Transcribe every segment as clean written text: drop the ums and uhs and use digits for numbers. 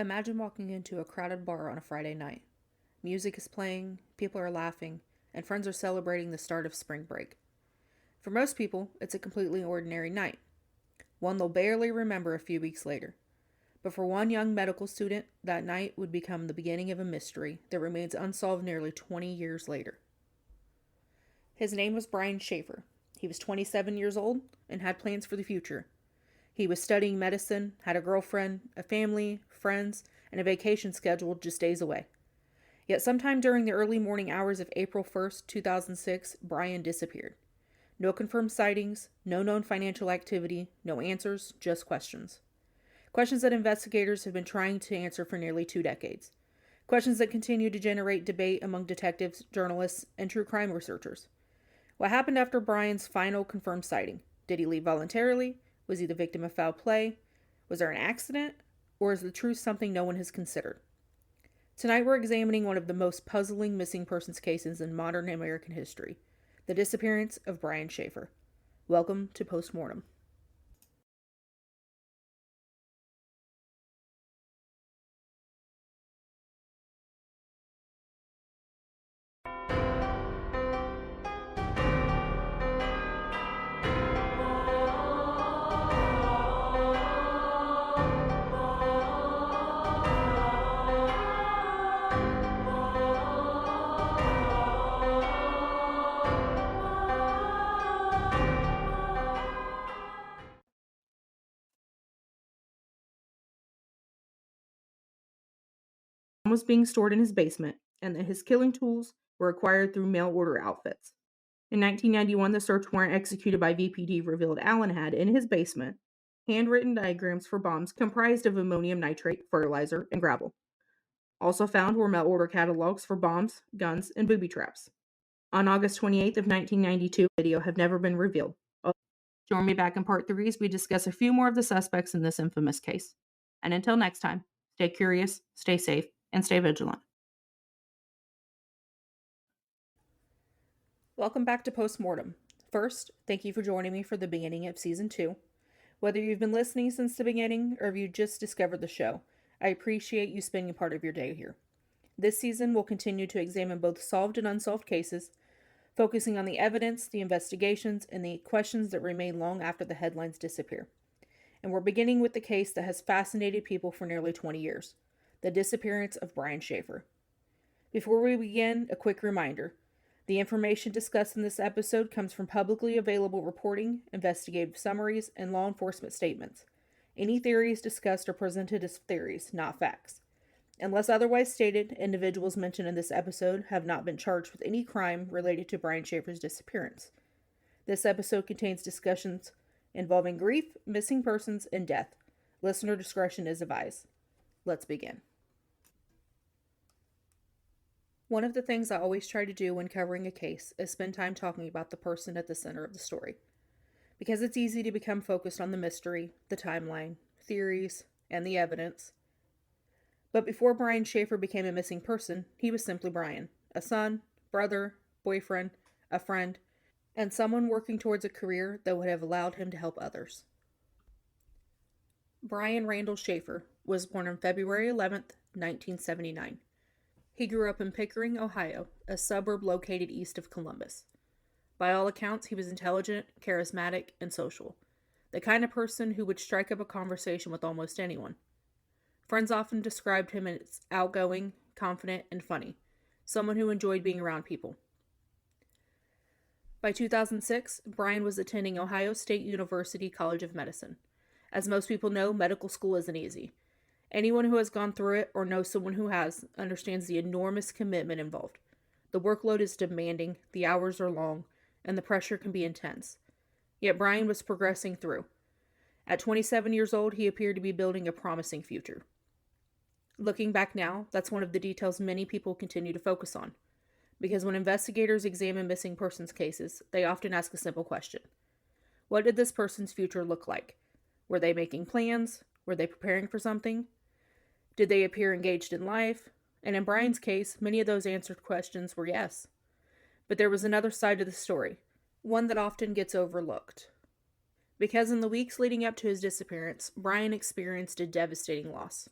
Imagine walking into a crowded bar on a Friday night. Music is playing, people are laughing, and friends are celebrating the start of spring break. For most people, it's a completely ordinary night, one they'll barely remember a few weeks later. But for one young medical student, that night would become the beginning of a mystery that remains unsolved nearly 20 years later. His name was Brian Shaffer. He was 27 years old and had plans for the future. He was studying medicine, had a girlfriend, a family, friends, and a vacation scheduled just days away. Yet sometime during the early morning hours of April 1st, 2006, Brian disappeared. No confirmed sightings, no known financial activity, no answers, just questions. Questions that investigators have been trying to answer for nearly 2 decades. Questions that continue to generate debate among detectives, journalists, and true crime researchers. What happened after Brian's final confirmed sighting? Did he leave voluntarily? Was he the victim of foul play? Was there an accident? Or is the truth something no one has considered? Tonight we're examining one of the most puzzling missing persons cases in modern American history, the disappearance of Brian Shaffer. Welcome to Post Mortem. Was being stored in his basement, and that his killing tools were acquired through mail order outfits. In 1991, the search warrant executed by VPD revealed Allen had, in his basement, handwritten diagrams for bombs comprised of ammonium nitrate, fertilizer, and gravel. Also found were mail order catalogs for bombs, guns, and booby traps. On August 28th of 1992, video have never been revealed. Join me back in part 3 as we discuss a few more of the suspects in this infamous case. And until next time, stay curious, stay safe, and stay vigilant. Welcome back to Post Mortem. First, thank you for joining me for the beginning of Season 2. Whether you've been listening since the beginning or if you just discovered the show, I appreciate you spending part of your day here. This season will continue to examine both solved and unsolved cases, focusing on the evidence, the investigations, and the questions that remain long after the headlines disappear. And we're beginning with the case that has fascinated people for nearly 20 years, the disappearance of Brian Shaffer. Before we begin, a quick reminder. The information discussed in this episode comes from publicly available reporting, investigative summaries, and law enforcement statements. Any theories discussed are presented as theories, not facts. Unless otherwise stated, individuals mentioned in this episode have not been charged with any crime related to Brian Shaffer's disappearance. This episode contains discussions involving grief, missing persons, and death. Listener discretion is advised. Let's begin. One of the things I always try to do when covering a case is spend time talking about the person at the center of the story. Because it's easy to become focused on the mystery, the timeline, theories, and the evidence. But before Brian Shaffer became a missing person, he was simply Brian, a son, brother, boyfriend, a friend, and someone working towards a career that would have allowed him to help others. Brian Randall Shaffer was born on February 11th, 1979. He grew up in Pickering, Ohio, a suburb located east of Columbus. By all accounts, he was intelligent, charismatic, and social. The kind of person who would strike up a conversation with almost anyone. Friends often described him as outgoing, confident, and funny. Someone who enjoyed being around people. By 2006, Brian was attending Ohio State University College of Medicine. As most people know, medical school isn't easy. Anyone who has gone through it or knows someone who has understands the enormous commitment involved. The workload is demanding, the hours are long, and the pressure can be intense. Yet Brian was progressing through. At 27 years old, he appeared to be building a promising future. Looking back now, that's one of the details many people continue to focus on. Because when investigators examine missing persons cases, they often ask a simple question. What did this person's future look like? Were they making plans? Were they preparing for something? Did they appear engaged in life? And in Brian's case, many of those answered questions were yes. But there was another side to the story, one that often gets overlooked. Because in the weeks leading up to his disappearance, Brian experienced a devastating loss.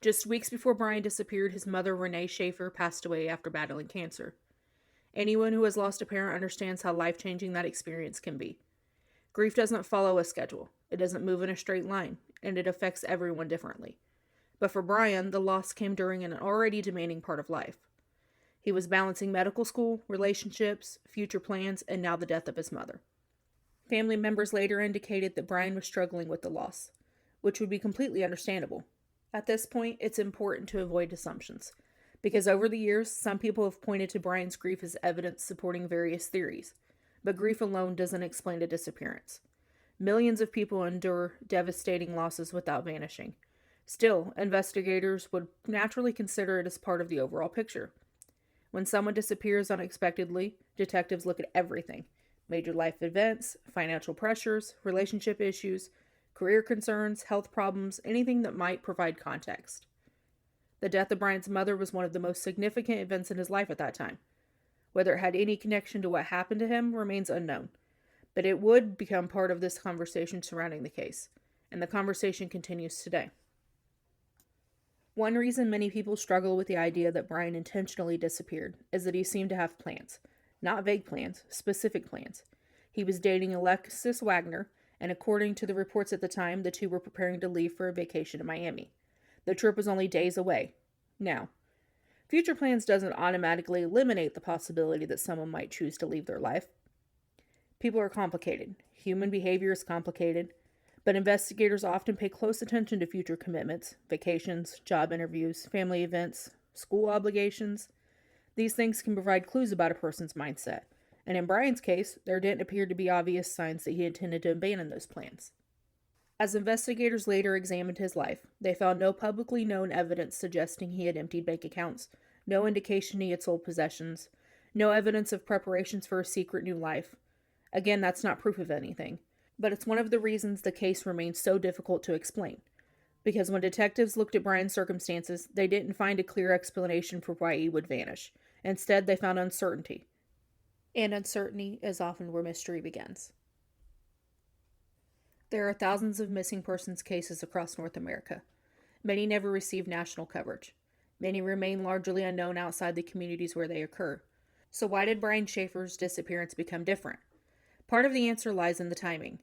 Just weeks before Brian disappeared, his mother, Renee Shaffer, passed away after battling cancer. Anyone who has lost a parent understands how life-changing that experience can be. Grief doesn't follow a schedule. It doesn't move in a straight line, and it affects everyone differently. But for Brian, the loss came during an already demanding part of life. He was balancing medical school, relationships, future plans, and now the death of his mother. Family members later indicated that Brian was struggling with the loss, which would be completely understandable. At this point, it's important to avoid assumptions, because over the years, some people have pointed to Brian's grief as evidence supporting various theories, but grief alone doesn't explain a disappearance. Millions of people endure devastating losses without vanishing. Still, investigators would naturally consider it as part of the overall picture. When someone disappears unexpectedly, detectives look at everything: major life events, financial pressures, relationship issues, career concerns, health problems, anything that might provide context. The death of Brian's mother was one of the most significant events in his life at that time. Whether it had any connection to what happened to him remains unknown, but it would become part of this conversation surrounding the case, and the conversation continues today. One reason many people struggle with the idea that Brian intentionally disappeared is that he seemed to have plans. Not vague plans, specific plans. He was dating Alexis Wagner, and according to the reports at the time, the two were preparing to leave for a vacation in Miami. The trip was only days away. Now, future plans doesn't automatically eliminate the possibility that someone might choose to leave their life. People are complicated. Human behavior is complicated. But investigators often pay close attention to future commitments, vacations, job interviews, family events, school obligations. These things can provide clues about a person's mindset, and in Brian's case, there didn't appear to be obvious signs that he intended to abandon those plans. As investigators later examined his life, they found no publicly known evidence suggesting he had emptied bank accounts, no indication he had sold possessions, no evidence of preparations for a secret new life. Again, that's not proof of anything. But it's one of the reasons the case remains so difficult to explain. Because when detectives looked at Brian's circumstances, they didn't find a clear explanation for why he would vanish. Instead, they found uncertainty. And uncertainty is often where mystery begins. There are thousands of missing persons cases across North America. Many never receive national coverage. Many remain largely unknown outside the communities where they occur. So why did Brian Shaffer's disappearance become different? Part of the answer lies in the timing.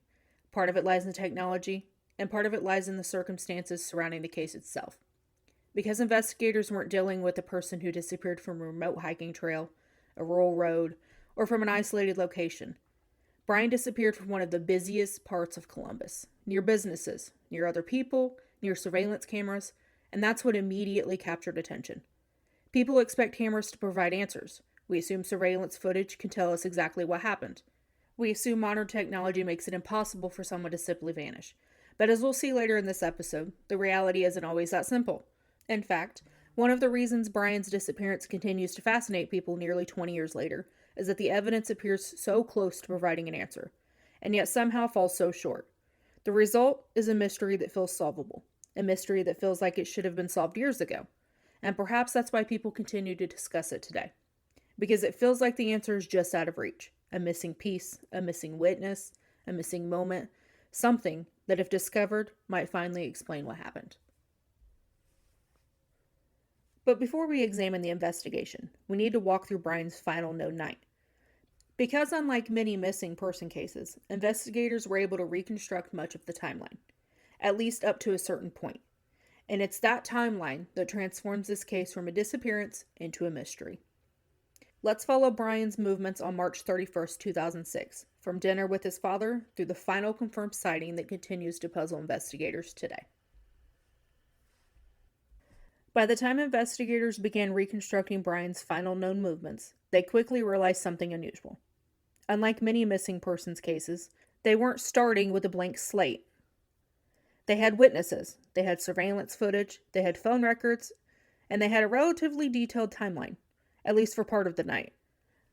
Part of it lies in technology, and part of it lies in the circumstances surrounding the case itself. Because investigators weren't dealing with a person who disappeared from a remote hiking trail, a rural road, or from an isolated location. Brian disappeared from one of the busiest parts of Columbus, near businesses, near other people, near surveillance cameras, and that's what immediately captured attention. People expect cameras to provide answers. We assume surveillance footage can tell us exactly what happened. We assume modern technology makes it impossible for someone to simply vanish. But as we'll see later in this episode, the reality isn't always that simple. In fact, one of the reasons Brian's disappearance continues to fascinate people nearly 20 years later is that the evidence appears so close to providing an answer, and yet somehow falls so short. The result is a mystery that feels solvable, a mystery that feels like it should have been solved years ago. And perhaps that's why people continue to discuss it today. Because it feels like the answer is just out of reach. A missing piece, a missing witness, a missing moment, something that, if discovered, might finally explain what happened. But before we examine the investigation, we need to walk through Brian's final known night. Because unlike many missing person cases, investigators were able to reconstruct much of the timeline, at least up to a certain point. And it's that timeline that transforms this case from a disappearance into a mystery. Let's follow Brian's movements on March 31st, 2006, from dinner with his father through the final confirmed sighting that continues to puzzle investigators today. By the time investigators began reconstructing Brian's final known movements, they quickly realized something unusual. Unlike many missing persons cases, they weren't starting with a blank slate. They had witnesses, they had surveillance footage, they had phone records, and they had a relatively detailed timeline. At least for part of the night.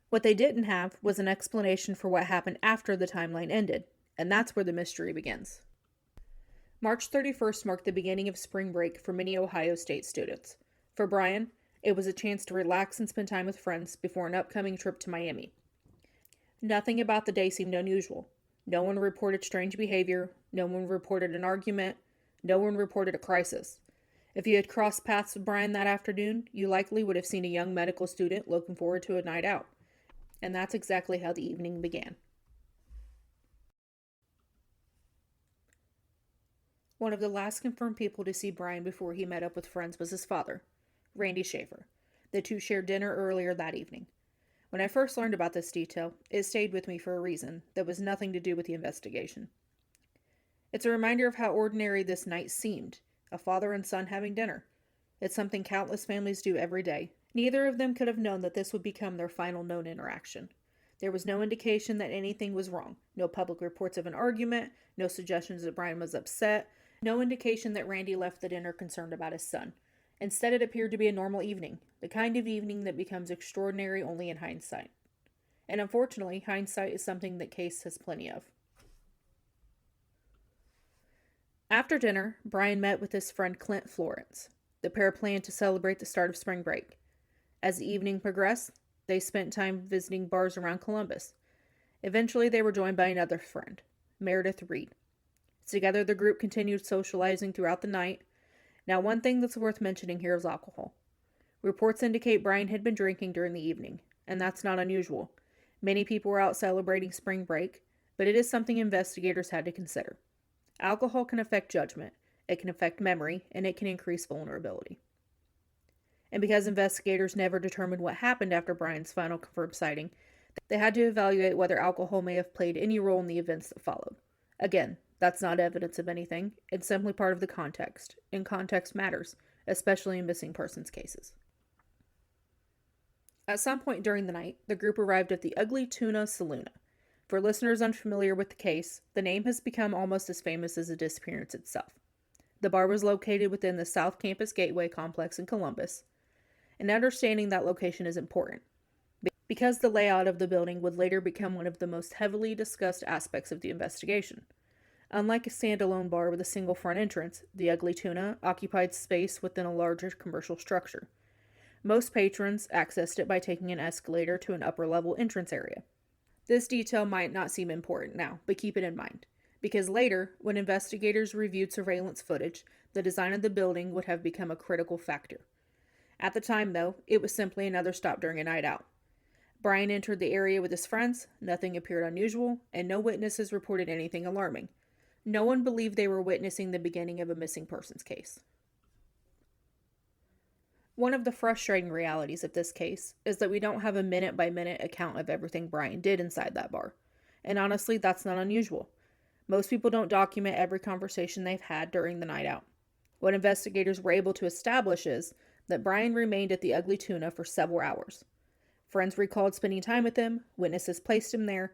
What they didn't have was an explanation for what happened after the timeline ended, and that's where the mystery begins. March 31st marked the beginning of spring break for many Ohio State students. For Brian, it was a chance to relax and spend time with friends before an upcoming trip to Miami. Nothing about the day seemed unusual. No one reported strange behavior, no one reported an argument, no one reported a crisis. If you had crossed paths with Brian that afternoon, you likely would have seen a young medical student looking forward to a night out. And that's exactly how the evening began. One of the last confirmed people to see Brian before he met up with friends was his father, Randy Shaffer. The two shared dinner earlier that evening. When I first learned about this detail, it stayed with me for a reason that was nothing to do with the investigation. It's a reminder of how ordinary this night seemed, a father and son having dinner. It's something countless families do every day. Neither of them could have known that this would become their final known interaction. There was no indication that anything was wrong, no public reports of an argument, no suggestions that Brian was upset, no indication that Randy left the dinner concerned about his son. Instead, it appeared to be a normal evening, the kind of evening that becomes extraordinary only in hindsight. And unfortunately, hindsight is something that Case has plenty of. After dinner, Brian met with his friend Clint Florence. The pair planned to celebrate the start of spring break. As the evening progressed, they spent time visiting bars around Columbus. Eventually, they were joined by another friend, Meredith Reed. Together, the group continued socializing throughout the night. Now, one thing that's worth mentioning here is alcohol. Reports indicate Brian had been drinking during the evening, and that's not unusual. Many people were out celebrating spring break, but it is something investigators had to consider. Alcohol can affect judgment, it can affect memory, and it can increase vulnerability. And because investigators never determined what happened after Brian's final confirmed sighting, they had to evaluate whether alcohol may have played any role in the events that followed. Again, that's not evidence of anything, it's simply part of the context, and context matters, especially in missing persons cases. At some point during the night, the group arrived at the Ugly Tuna Saloon. For listeners unfamiliar with the case, the name has become almost as famous as the disappearance itself. The bar was located within the South Campus Gateway complex in Columbus, and understanding that location is important, because the layout of the building would later become one of the most heavily discussed aspects of the investigation. Unlike a standalone bar with a single front entrance, the Ugly Tuna occupied space within a larger commercial structure. Most patrons accessed it by taking an escalator to an upper-level entrance area. This detail might not seem important now, but keep it in mind, because later, when investigators reviewed surveillance footage, the design of the building would have become a critical factor. At the time, though, it was simply another stop during a night out. Brian entered the area with his friends, nothing appeared unusual, and no witnesses reported anything alarming. No one believed they were witnessing the beginning of a missing persons case. One of the frustrating realities of this case is that we don't have a minute-by-minute account of everything Brian did inside that bar. And honestly, that's not unusual. Most people don't document every conversation they've had during the night out. What investigators were able to establish is that Brian remained at the Ugly Tuna for several hours. Friends recalled spending time with him, witnesses placed him there,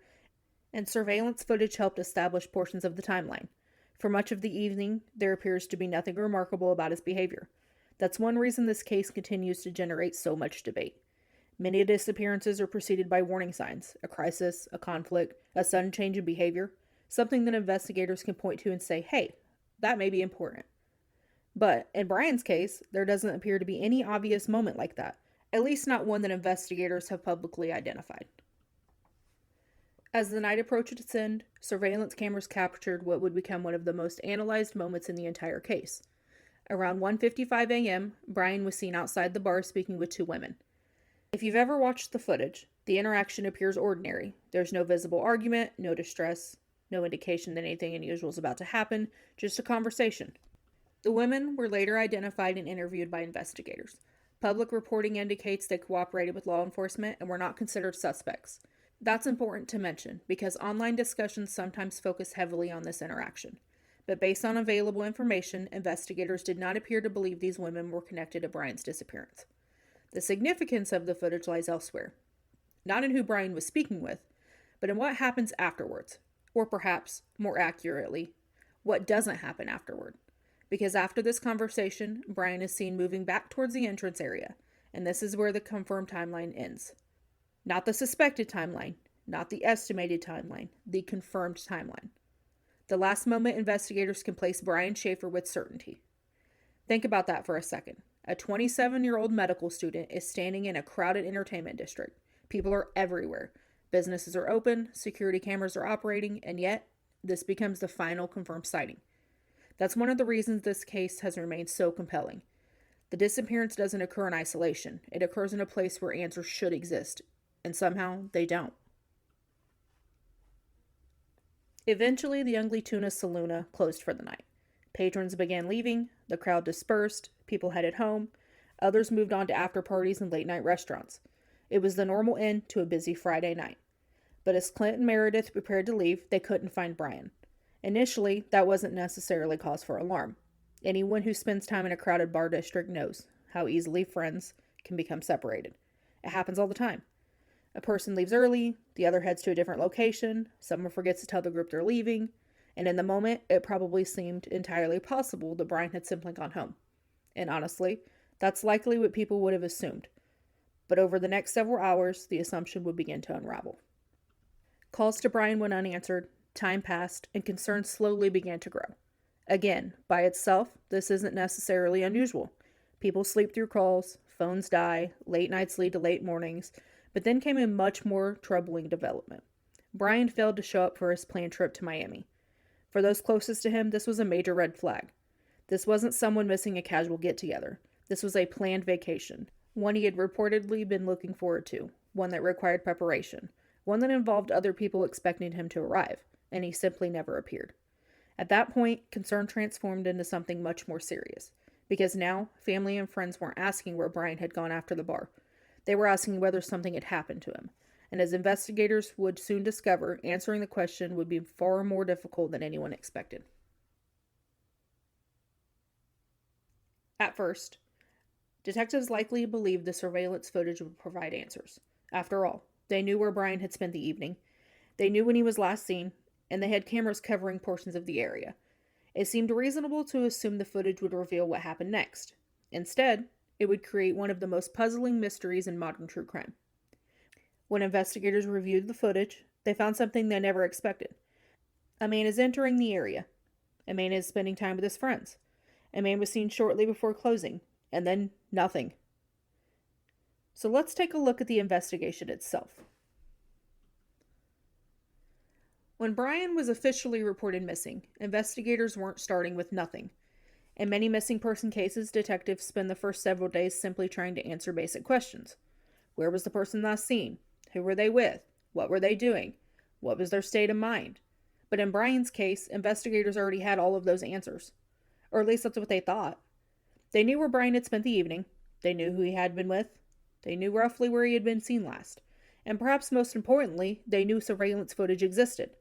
and surveillance footage helped establish portions of the timeline. For much of the evening, there appears to be nothing remarkable about his behavior. That's one reason this case continues to generate so much debate. Many disappearances are preceded by warning signs, a crisis, a conflict, a sudden change in behavior, something that investigators can point to and say, hey, that may be important. But in Brian's case, there doesn't appear to be any obvious moment like that, at least not one that investigators have publicly identified. As the night approached its end, surveillance cameras captured what would become one of the most analyzed moments in the entire case. Around 1:55 a.m., Brian was seen outside the bar speaking with two women. If you've ever watched the footage, the interaction appears ordinary. There's no visible argument, no distress, no indication that anything unusual is about to happen, just a conversation. The women were later identified and interviewed by investigators. Public reporting indicates they cooperated with law enforcement and were not considered suspects. That's important to mention because online discussions sometimes focus heavily on this interaction. But based on available information, investigators did not appear to believe these women were connected to Brian's disappearance. The significance of the footage lies elsewhere. Not in who Brian was speaking with, but in what happens afterwards. Or perhaps, more accurately, what doesn't happen afterward. Because after this conversation, Brian is seen moving back towards the entrance area, and this is where the confirmed timeline ends. Not the suspected timeline, not the estimated timeline, the confirmed timeline. The last moment investigators can place Brian Shaffer with certainty. Think about that for a second. A 27-year-old medical student is standing in a crowded entertainment district. People are everywhere. Businesses are open, security cameras are operating, and yet, this becomes the final confirmed sighting. That's one of the reasons this case has remained so compelling. The disappearance doesn't occur in isolation. It occurs in a place where answers should exist, and somehow they don't. Eventually, the Ugly Tuna Saloona closed for the night. Patrons began leaving, the crowd dispersed, people headed home, others moved on to after parties and late night restaurants. It was the normal end to a busy Friday night. But as Clint and Meredith prepared to leave, they couldn't find Brian. Initially, that wasn't necessarily cause for alarm. Anyone who spends time in a crowded bar district knows how easily friends can become separated. It happens all the time. A person leaves early, the other heads to a different location, someone forgets to tell the group they're leaving, and in the moment, it probably seemed entirely possible that Brian had simply gone home. And honestly, that's likely what people would have assumed. But over the next several hours, the assumption would begin to unravel. Calls to Brian went unanswered, time passed, and concern slowly began to grow. Again, by itself, this isn't necessarily unusual. People sleep through calls, phones die, late nights lead to late mornings, but then came a much more troubling development. Brian failed to show up for his planned trip to Miami. For those closest to him, this was a major red flag. This wasn't someone missing a casual get-together. This was a planned vacation, one he had reportedly been looking forward to, one that required preparation, one that involved other people expecting him to arrive, and he simply never appeared. At that point, concern transformed into something much more serious, because now family and friends weren't asking where Brian had gone after the bar. They were asking whether something had happened to him, and as investigators would soon discover, answering the question would be far more difficult than anyone expected. At first, detectives likely believed the surveillance footage would provide answers. After all, they knew where Brian had spent the evening, they knew when he was last seen, and they had cameras covering portions of the area. It seemed reasonable to assume the footage would reveal what happened next. Instead, it would create one of the most puzzling mysteries in modern true crime. When investigators reviewed the footage, they found something they never expected. A man is entering the area. A man is spending time with his friends. A man was seen shortly before closing, and then nothing. So let's take a look at the investigation itself. When Brian was officially reported missing, investigators weren't starting with nothing. In many missing person cases, detectives spend the first several days simply trying to answer basic questions. Where was the person last seen? Who were they with? What were they doing? What was their state of mind? But in Brian's case, investigators already had all of those answers. Or at least that's what they thought. They knew where Brian had spent the evening. They knew who he had been with. They knew roughly where he had been seen last. And perhaps most importantly, they knew surveillance footage existed.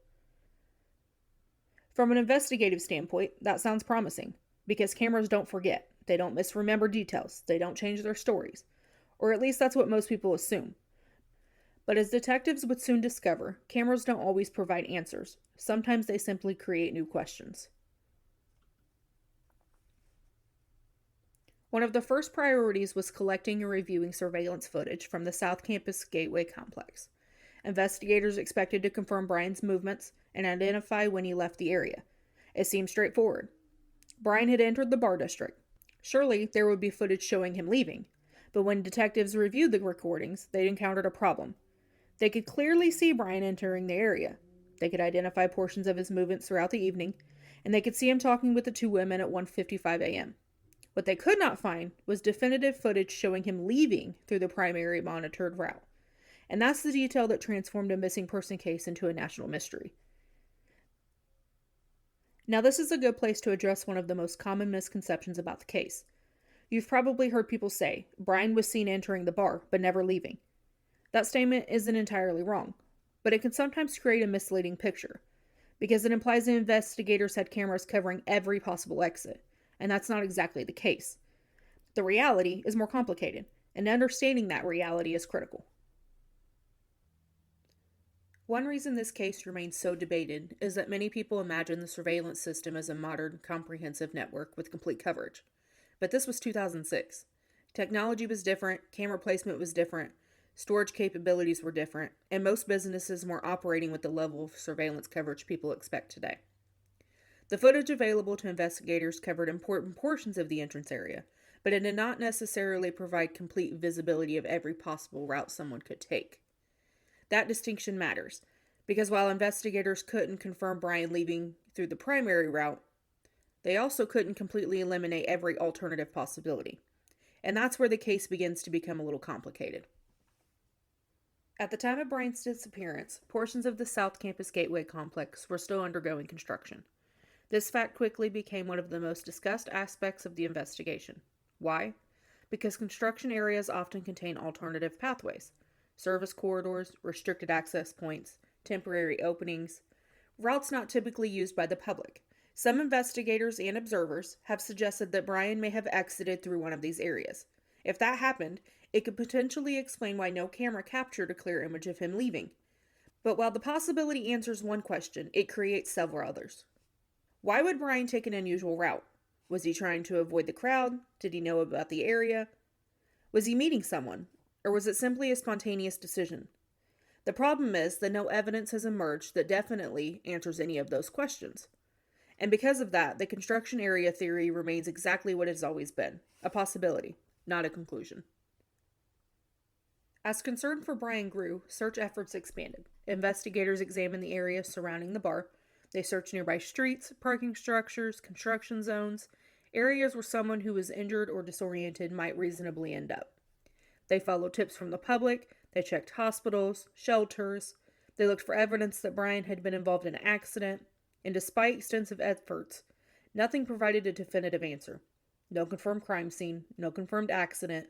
From an investigative standpoint, that sounds promising, because cameras don't forget, they don't misremember details, they don't change their stories. Or at least that's what most people assume. But as detectives would soon discover, cameras don't always provide answers. Sometimes they simply create new questions. One of the first priorities was collecting and reviewing surveillance footage from the South Campus Gateway complex. Investigators expected to confirm Brian's movements and identify when he left the area. It seemed straightforward. Brian had entered the bar district. Surely there would be footage showing him leaving. But when detectives reviewed the recordings, they encountered a problem. They could clearly see Brian entering the area. They could identify portions of his movements throughout the evening, and they could see him talking with the two women at 1:55 a.m. What they could not find was definitive footage showing him leaving through the primary monitored route. And that's the detail that transformed a missing person case into a national mystery. Now, this is a good place to address one of the most common misconceptions about the case. You've probably heard people say, Brian was seen entering the bar, but never leaving. That statement isn't entirely wrong, but it can sometimes create a misleading picture, because it implies the investigators had cameras covering every possible exit, and that's not exactly the case. The reality is more complicated, and understanding that reality is critical. One reason this case remains so debated is that many people imagine the surveillance system as a modern, comprehensive network with complete coverage. But this was 2006. Technology was different, camera placement was different, storage capabilities were different, and most businesses weren't operating with the level of surveillance coverage people expect today. The footage available to investigators covered important portions of the entrance area, but it did not necessarily provide complete visibility of every possible route someone could take. That distinction matters, because while investigators couldn't confirm Brian leaving through the primary route, They also couldn't completely eliminate every alternative possibility. And that's where the case begins to become a little complicated. At the time of Brian's disappearance, portions of the South Campus Gateway complex were still undergoing construction. This fact quickly became one of the most discussed aspects of the investigation. Why? Because construction areas often contain alternative pathways, service corridors, restricted access points, temporary openings, routes not typically used by the public. Some investigators and observers have suggested that Brian may have exited through one of these areas. If that happened, it could potentially explain why no camera captured a clear image of him leaving. But while the possibility answers one question, it creates several others. Why would Brian take an unusual route? Was he trying to avoid the crowd? Did he know about the area? Was he meeting someone? Or was it simply a spontaneous decision? The problem is that no evidence has emerged that definitely answers any of those questions. And because of that, the construction area theory remains exactly what it has always been, a possibility, not a conclusion. As concern for Brian grew, search efforts expanded. Investigators examined the area surrounding the bar. They searched nearby streets, parking structures, construction zones, areas where someone who was injured or disoriented might reasonably end up. They followed tips from the public, they checked hospitals, shelters, they looked for evidence that Brian had been involved in an accident, and despite extensive efforts, nothing provided a definitive answer. No confirmed crime scene, no confirmed accident,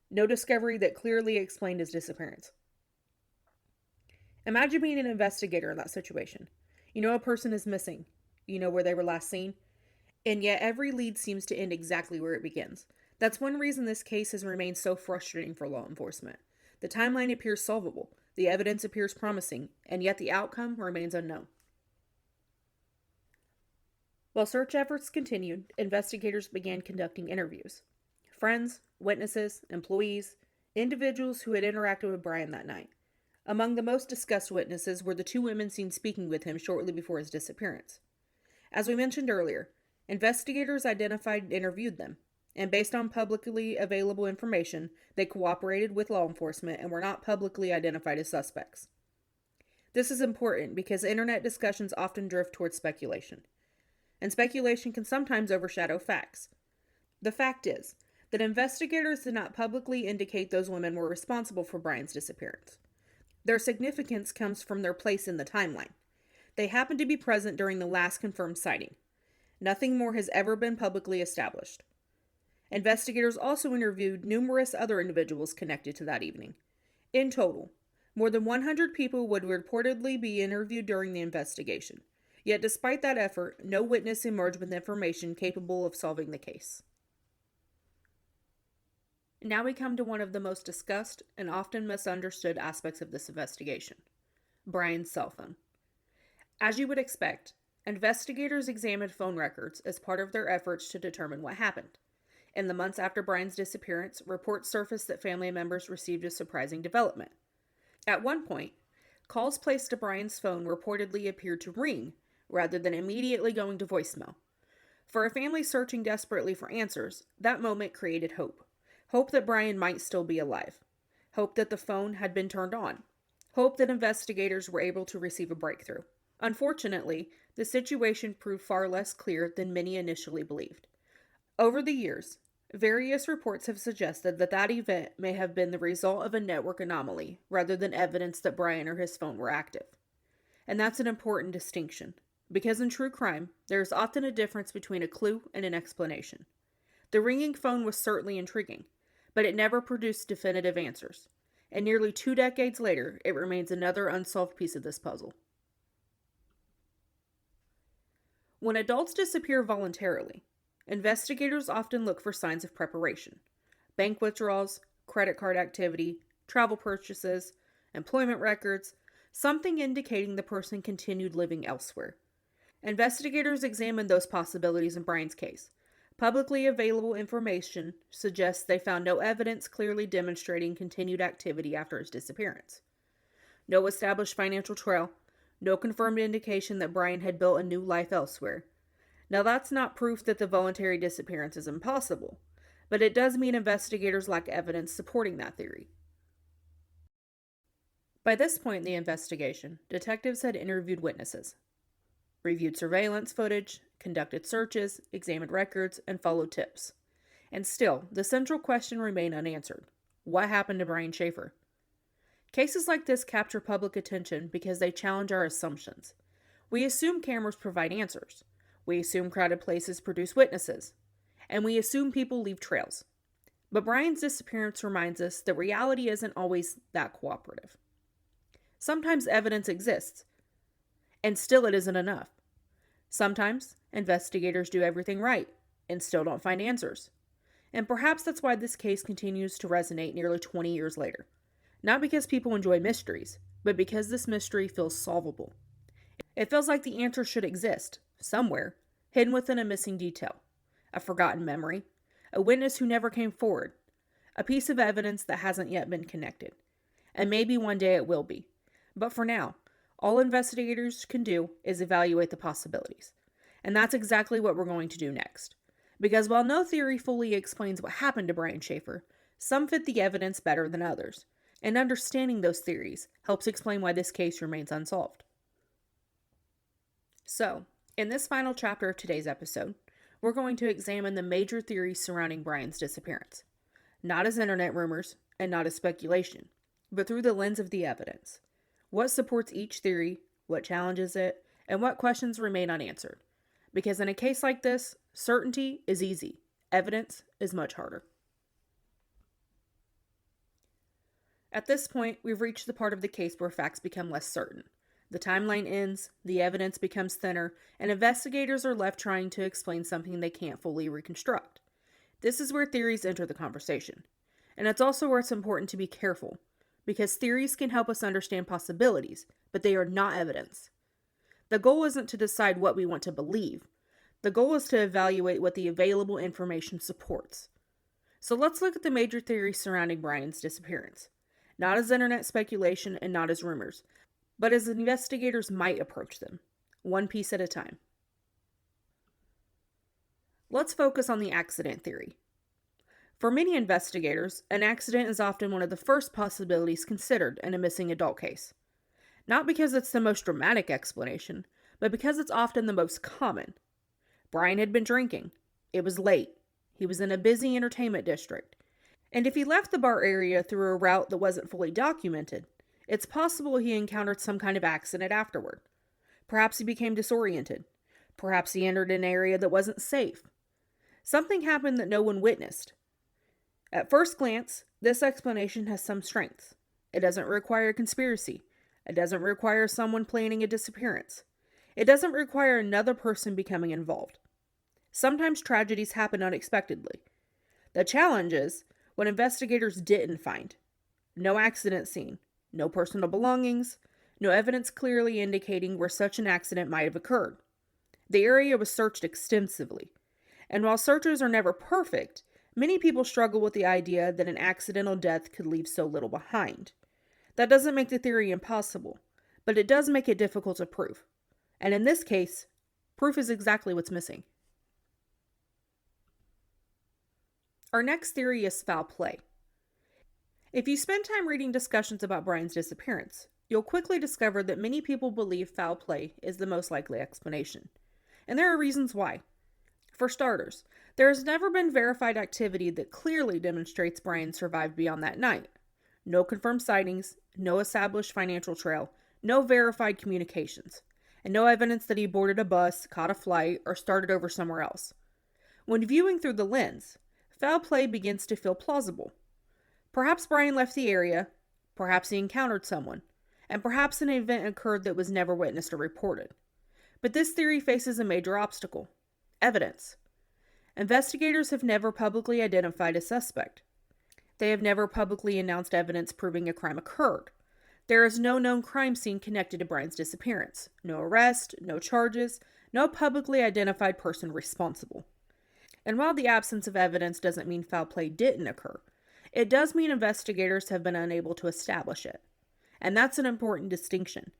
no discovery that clearly explained his disappearance. Imagine being an investigator in that situation. You know a person is missing. You know where they were last seen. And yet every lead seems to end exactly where it begins. That's one reason this case has remained so frustrating for law enforcement. The timeline appears solvable, the evidence appears promising, and yet the outcome remains unknown. While search efforts continued, investigators began conducting interviews. Friends, witnesses, employees, individuals who had interacted with Brian that night. Among the most discussed witnesses were the two women seen speaking with him shortly before his disappearance. As we mentioned earlier, investigators identified and interviewed them, and based on publicly available information, they cooperated with law enforcement and were not publicly identified as suspects. This is important because internet discussions often drift towards speculation, and speculation can sometimes overshadow facts. The fact is that investigators did not publicly indicate those women were responsible for Brian's disappearance. Their significance comes from their place in the timeline. They happened to be present during the last confirmed sighting. Nothing more has ever been publicly established. Investigators also interviewed numerous other individuals connected to that evening. In total, more than 100 people would reportedly be interviewed during the investigation. Yet despite that effort, no witness emerged with information capable of solving the case. Now we come to one of the most discussed and often misunderstood aspects of this investigation: Brian's cell phone. As you would expect, investigators examined phone records as part of their efforts to determine what happened. In the months after Brian's disappearance, reports surfaced that family members received a surprising development. At one point, calls placed to Brian's phone reportedly appeared to ring rather than immediately going to voicemail. For a family searching desperately for answers, that moment created hope. Hope that Brian might still be alive. Hope that the phone had been turned on. Hope that investigators were able to receive a breakthrough. Unfortunately, the situation proved far less clear than many initially believed. Over the years, various reports have suggested that that event may have been the result of a network anomaly rather than evidence that Brian or his phone were active. And that's an important distinction, because in true crime, there is often a difference between a clue and an explanation. The ringing phone was certainly intriguing, but it never produced definitive answers. And nearly 2 decades later, it remains another unsolved piece of this puzzle. When adults disappear voluntarily, investigators often look for signs of preparation: bank withdrawals, credit card activity, travel purchases, employment records, something indicating the person continued living elsewhere. Investigators examined those possibilities in Brian's case. Publicly available information suggests they found no evidence clearly demonstrating continued activity after his disappearance. No established financial trail, no confirmed indication that Brian had built a new life elsewhere. Now that's not proof that the voluntary disappearance is impossible, but it does mean investigators lack evidence supporting that theory. By this point in the investigation, detectives had interviewed witnesses, reviewed surveillance footage, conducted searches, examined records, and followed tips. And still, the central question remained unanswered. What happened to Brian Shaffer? Cases like this capture public attention because they challenge our assumptions. We assume cameras provide answers. We assume crowded places produce witnesses. And we assume people leave trails. But Brian's disappearance reminds us that reality isn't always that cooperative. Sometimes evidence exists, and still it isn't enough. Sometimes investigators do everything right, and still don't find answers. And perhaps that's why this case continues to resonate nearly 20 years later. Not because people enjoy mysteries, but because this mystery feels solvable. It feels like the answer should exist, somewhere, hidden within a missing detail, a forgotten memory, a witness who never came forward, a piece of evidence that hasn't yet been connected. And maybe one day it will be. But for now, all investigators can do is evaluate the possibilities. And that's exactly what we're going to do next. Because while no theory fully explains what happened to Brian Shaffer, some fit the evidence better than others. And understanding those theories helps explain why this case remains unsolved. So, in this final chapter of today's episode, we're going to examine the major theories surrounding Brian's disappearance. Not as internet rumors, and not as speculation, but through the lens of the evidence. What supports each theory, what challenges it, and what questions remain unanswered. Because in a case like this, certainty is easy. Evidence is much harder. At this point, we've reached the part of the case where facts become less certain. The timeline ends, the evidence becomes thinner, and investigators are left trying to explain something they can't fully reconstruct. This is where theories enter the conversation. And it's also where it's important to be careful, because theories can help us understand possibilities, but they are not evidence. The goal isn't to decide what we want to believe. The goal is to evaluate what the available information supports. So let's look at the major theories surrounding Brian's disappearance. Not as internet speculation and not as rumors, but as investigators might approach them, one piece at a time. Let's focus on the accident theory. For many investigators, an accident is often one of the first possibilities considered in a missing adult case. Not because it's the most dramatic explanation, but because it's often the most common. Brian had been drinking. It was late. He was in a busy entertainment district. And if he left the bar area through a route that wasn't fully documented, it's possible he encountered some kind of accident afterward. Perhaps he became disoriented. Perhaps he entered an area that wasn't safe. Something happened that no one witnessed. At first glance, this explanation has some strengths. It doesn't require a conspiracy. It doesn't require someone planning a disappearance. It doesn't require another person becoming involved. Sometimes tragedies happen unexpectedly. The challenge is what investigators didn't find. No accident scene, no personal belongings, no evidence clearly indicating where such an accident might have occurred. The area was searched extensively. And while searches are never perfect, many people struggle with the idea that an accidental death could leave so little behind. That doesn't make the theory impossible, but it does make it difficult to prove. And in this case, proof is exactly what's missing. Our next theory is foul play. If you spend time reading discussions about Brian's disappearance, you'll quickly discover that many people believe foul play is the most likely explanation. And there are reasons why. For starters, there has never been verified activity that clearly demonstrates Brian survived beyond that night. No confirmed sightings, no established financial trail, no verified communications, and no evidence that he boarded a bus, caught a flight, or started over somewhere else. When viewing through the lens, foul play begins to feel plausible. Perhaps Brian left the area, perhaps he encountered someone, and perhaps an event occurred that was never witnessed or reported. But this theory faces a major obstacle: evidence. Investigators have never publicly identified a suspect. They have never publicly announced evidence proving a crime occurred. There is no known crime scene connected to Brian's disappearance. No arrest, no charges, no publicly identified person responsible. And while the absence of evidence doesn't mean foul play didn't occur, it does mean investigators have been unable to establish it. And that's an important distinction,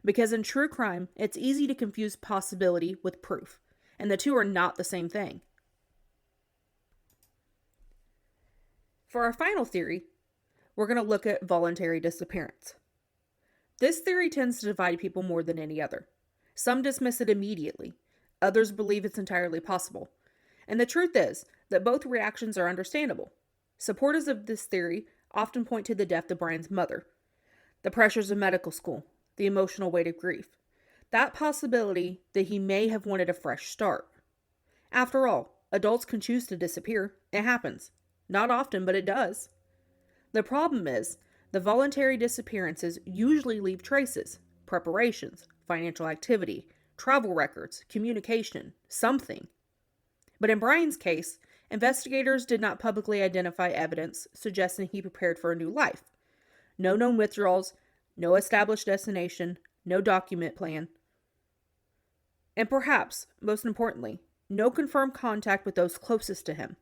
because in true crime, it's easy to confuse possibility with proof, and the two are not the same thing. For our final theory, we're going to look at voluntary disappearance. This theory tends to divide people more than any other. Some dismiss it immediately. Others believe it's entirely possible. And the truth is that both reactions are understandable. Supporters of this theory often point to the death of Brian's mother, the pressures of medical school, the emotional weight of grief, that possibility that he may have wanted a fresh start. After all, adults can choose to disappear. It happens. Not often, but it does. The problem is, the voluntary disappearances usually leave traces, preparations, financial activity, travel records, communication, something. But in Brian's case, investigators did not publicly identify evidence suggesting he prepared for a new life. No known withdrawals, no established destination, no document plan. And perhaps, most importantly, no confirmed contact with those closest to him.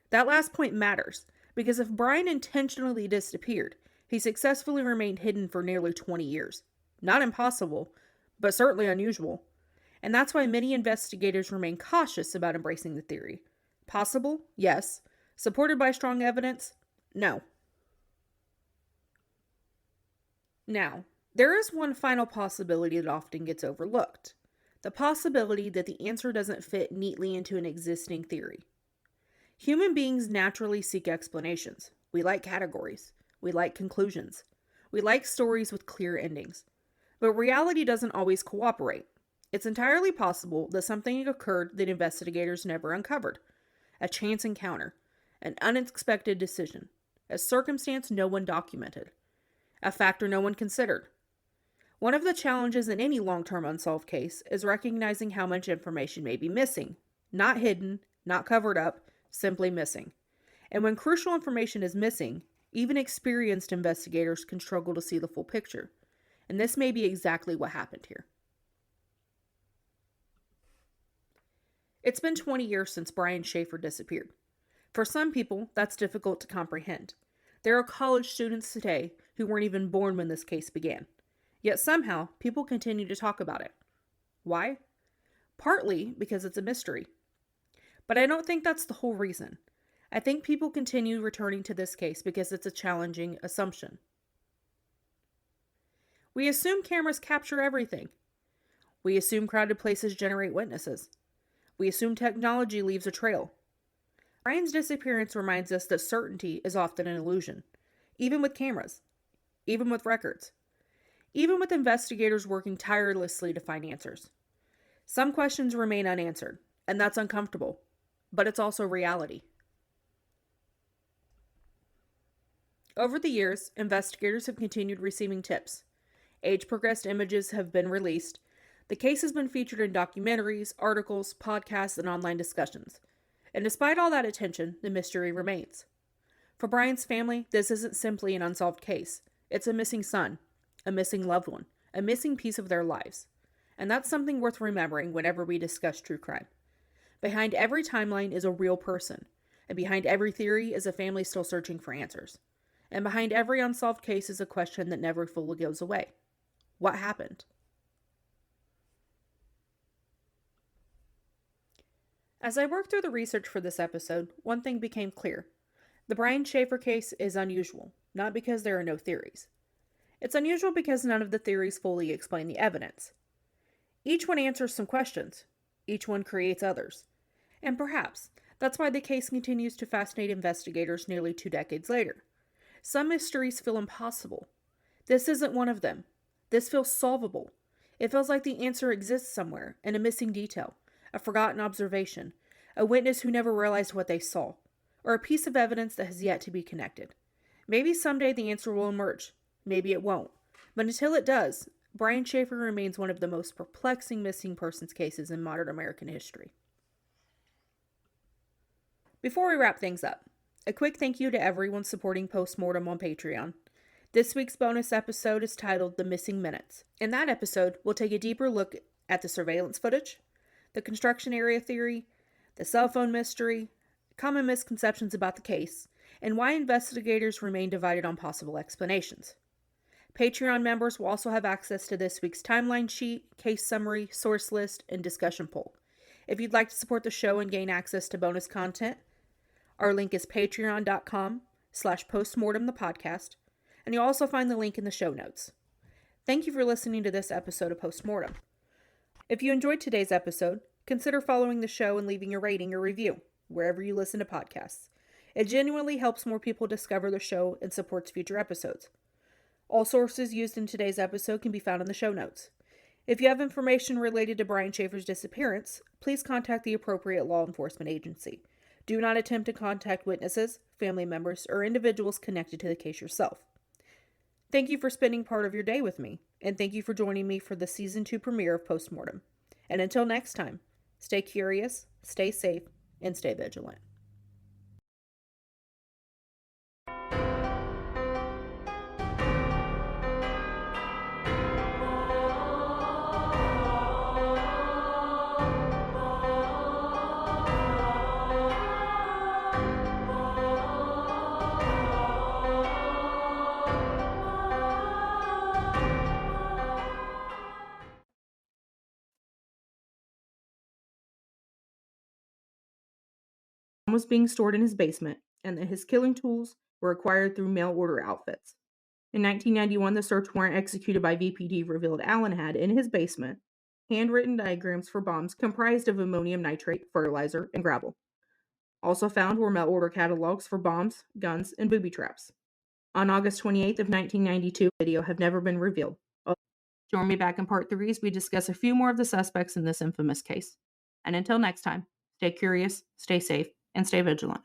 That last point matters, because if Brian intentionally disappeared, he successfully remained hidden for nearly 20 years. Not impossible, but certainly unusual. And that's why many investigators remain cautious about embracing the theory. Possible? Yes. Supported by strong evidence? No. Now, there is one final possibility that often gets overlooked. The possibility that the answer doesn't fit neatly into an existing theory. Human beings naturally seek explanations. We like categories. We like conclusions. We like stories with clear endings. But reality doesn't always cooperate. It's entirely possible that something occurred that investigators never uncovered. A chance encounter. An unexpected decision. A circumstance no one documented. A factor no one considered. One of the challenges in any long-term unsolved case is recognizing how much information may be missing. Not hidden, not covered up, simply missing. And when crucial information is missing, even experienced investigators can struggle to see the full picture. And this may be exactly what happened here. It's been 20 years since Brian Shaffer disappeared. For some people, that's difficult to comprehend. There are college students today who weren't even born when this case began. Yet somehow, people continue to talk about it. Why? Partly because it's a mystery. But I don't think that's the whole reason. I think people continue returning to this case because it's a challenging assumption. We assume cameras capture everything. We assume crowded places generate witnesses. We assume technology leaves a trail. Brian's disappearance reminds us that certainty is often an illusion, even with cameras, even with records, even with investigators working tirelessly to find answers. Some questions remain unanswered, and that's uncomfortable, but it's also reality. Over the years, investigators have continued receiving tips. Age-progressed images have been released. The case has been featured in documentaries, articles, podcasts, and online discussions. And despite all that attention, the mystery remains. For Brian's family, this isn't simply an unsolved case. It's a missing son, a missing loved one, a missing piece of their lives. And that's something worth remembering whenever we discuss true crime. Behind every timeline is a real person, and behind every theory is a family still searching for answers. And behind every unsolved case is a question that never fully goes away. What happened? As I worked through the research for this episode, one thing became clear. The Brian Shaffer case is unusual, not because there are no theories. It's unusual because none of the theories fully explain the evidence. Each one answers some questions. Each one creates others. And perhaps that's why the case continues to fascinate investigators nearly 2 decades later. Some mysteries feel impossible. This isn't one of them. This feels solvable. It feels like the answer exists somewhere in a missing detail, a forgotten observation, a witness who never realized what they saw, or a piece of evidence that has yet to be connected. Maybe someday the answer will emerge. Maybe it won't. But until it does, Brian Shaffer remains one of the most perplexing missing persons cases in modern American history. Before we wrap things up, a quick thank you to everyone supporting Post Mortem on Patreon. This week's bonus episode is titled The Missing Minutes. In that episode, we'll take a deeper look at the surveillance footage, the construction area theory, the cell phone mystery, common misconceptions about the case, and why investigators remain divided on possible explanations. Patreon members will also have access to this week's timeline sheet, case summary, source list, and discussion poll. If you'd like to support the show and gain access to bonus content, our link is patreon.com/postmortemthepodcast, and you'll also find the link in the show notes. Thank you for listening to this episode of Post Mortem. If you enjoyed today's episode, consider following the show and leaving a rating or review wherever you listen to podcasts. It genuinely helps more people discover the show and supports future episodes. All sources used in today's episode can be found in the show notes. If you have information related to Brian Shaffer's disappearance, please contact the appropriate law enforcement agency. Do not attempt to contact witnesses, family members, or individuals connected to the case yourself. Thank you for spending part of your day with me, and thank you for joining me for the Season 2 premiere of Post Mortem. And until next time, stay curious, stay safe, and stay vigilant. Was being stored in his basement, and that his killing tools were acquired through mail order outfits. In 1991, the search warrant executed by VPD revealed Allen had, in his basement, handwritten diagrams for bombs comprised of ammonium nitrate, fertilizer, and gravel. Also found were mail order catalogs for bombs, guns, and booby traps. On August 28th of 1992, video have never been revealed. Join me back in part 3 as we discuss a few more of the suspects in this infamous case. And until next time, stay curious, stay safe, and stay vigilant.